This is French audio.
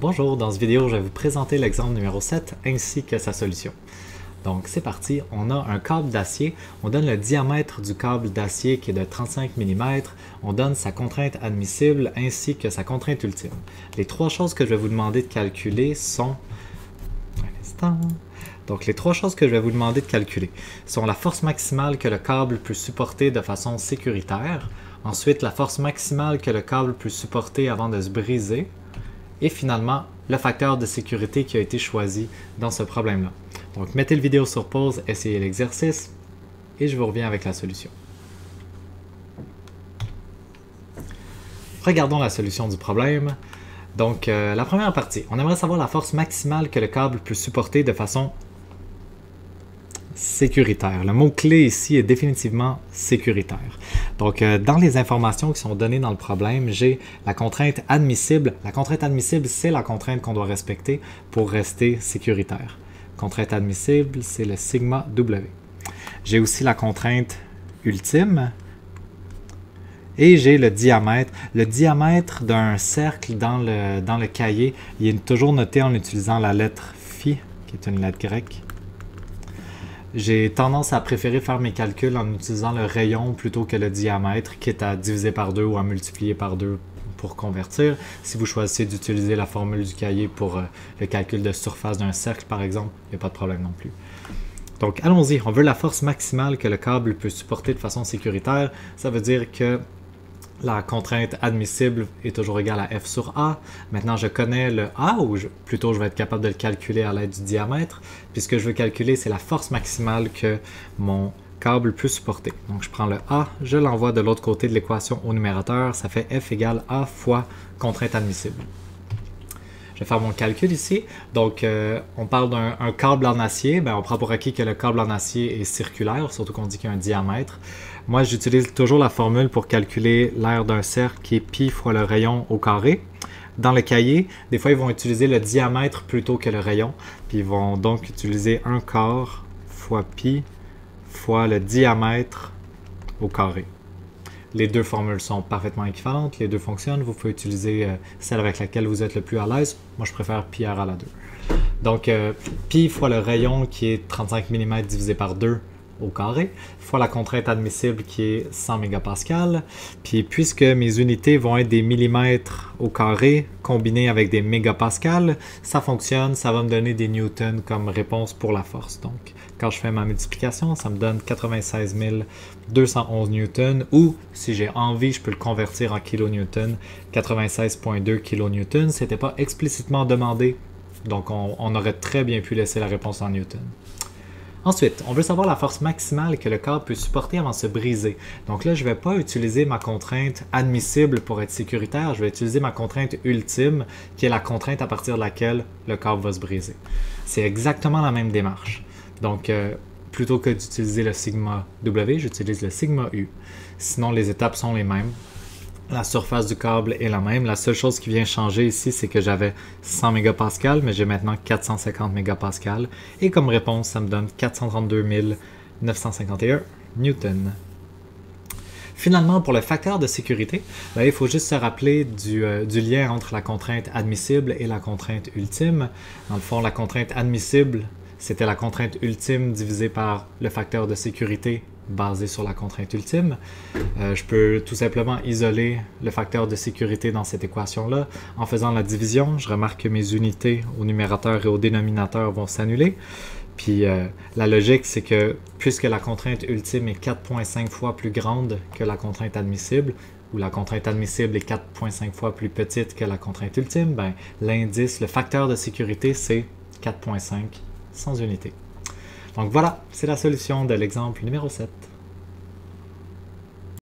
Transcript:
Bonjour, dans cette vidéo, je vais vous présenter l'exemple numéro 7 ainsi que sa solution. Donc c'est parti, on a un câble d'acier, on donne le diamètre du câble d'acier qui est de 35 mm, on donne sa contrainte admissible ainsi que sa contrainte ultime. Les trois choses que je vais vous demander de calculer sont... Un instant... Donc les trois choses que je vais vous demander de calculer sont la force maximale que le câble peut supporter de façon sécuritaire, ensuite la force maximale que le câble peut supporter avant de se briser, et finalement, le facteur de sécurité qui a été choisi dans ce problème-là. Donc, mettez la vidéo sur pause, essayez l'exercice, et je vous reviens avec la solution. Regardons la solution du problème. Donc, la première partie, on aimerait savoir la force maximale que le câble peut supporter de façon sécuritaire. Le mot-clé ici est définitivement sécuritaire. Donc, dans les informations qui sont données dans le problème, j'ai la contrainte admissible. La contrainte admissible, c'est la contrainte qu'on doit respecter pour rester sécuritaire. Contrainte admissible, c'est le sigma W. J'ai aussi la contrainte ultime et j'ai le diamètre. Le diamètre d'un cercle dans le cahier, il est toujours noté en utilisant la lettre phi, qui est une lettre grecque. J'ai tendance à préférer faire mes calculs en utilisant le rayon plutôt que le diamètre, quitte à diviser par 2 ou à multiplier par 2 pour convertir. Si vous choisissez d'utiliser la formule du cahier pour le calcul de surface d'un cercle, par exemple, il n'y a pas de problème non plus. Donc, allons-y. On veut la force maximale que le câble peut supporter de façon sécuritaire. Ça veut dire que la contrainte admissible est toujours égale à F sur A. Maintenant, je connais le A, ou plutôt je vais être capable de le calculer à l'aide du diamètre. Puis ce que je veux calculer, c'est la force maximale que mon câble peut supporter. Donc je prends le A, je l'envoie de l'autre côté de l'équation au numérateur. Ça fait F égale A fois contrainte admissible. Je vais faire mon calcul ici. Donc, on parle d'un câble en acier. Bien, on prend pour acquis que le câble en acier est circulaire, surtout qu'on dit qu'il y a un diamètre. Moi, j'utilise toujours la formule pour calculer l'aire d'un cercle qui est pi fois le rayon au carré. Dans le cahier, des fois, ils vont utiliser le diamètre plutôt que le rayon. Puis, ils vont donc utiliser 1/4 fois pi fois le diamètre au carré. Les deux formules sont parfaitement équivalentes, les deux fonctionnent. Vous pouvez utiliser celle avec laquelle vous êtes le plus à l'aise. Moi, je préfère pi r à la 2. Donc, pi fois le rayon qui est 35 mm divisé par 2 au carré, fois la contrainte admissible qui est 100 mégapascales. Puis, puisque mes unités vont être des millimètres au carré combinés avec des mégapascales, ça fonctionne, ça va me donner des newtons comme réponse pour la force. Donc, quand je fais ma multiplication, ça me donne 96 211 newtons, ou si j'ai envie, je peux le convertir en kilonewtons, 96,2 kilonewtons. Ce n'était pas explicitement demandé, donc on aurait très bien pu laisser la réponse en newtons. Ensuite, on veut savoir la force maximale que le câble peut supporter avant de se briser. Donc là, je ne vais pas utiliser ma contrainte admissible pour être sécuritaire, je vais utiliser ma contrainte ultime, qui est la contrainte à partir de laquelle le câble va se briser. C'est exactement la même démarche. Donc, plutôt que d'utiliser le sigma W, j'utilise le sigma U. Sinon, les étapes sont les mêmes. La surface du câble est la même. La seule chose qui vient changer ici, c'est que j'avais 100 mégapascales, mais j'ai maintenant 450 mégapascales. Et comme réponse, ça me donne 432 951 newtons. Finalement, pour le facteur de sécurité, ben, il faut juste se rappeler du lien entre la contrainte admissible et la contrainte ultime. Dans le fond, la contrainte admissible, c'était la contrainte ultime divisée par le facteur de sécurité basé sur la contrainte ultime. Je peux tout simplement isoler le facteur de sécurité dans cette équation-là. En faisant la division, je remarque que mes unités au numérateur et au dénominateur vont s'annuler. Puis la logique, c'est que puisque la contrainte ultime est 4,5 fois plus grande que la contrainte admissible, ou la contrainte admissible est 4,5 fois plus petite que la contrainte ultime, ben, l'indice, le facteur de sécurité, c'est 4,5 sans unité. Donc voilà, c'est la solution de l'exemple numéro 7.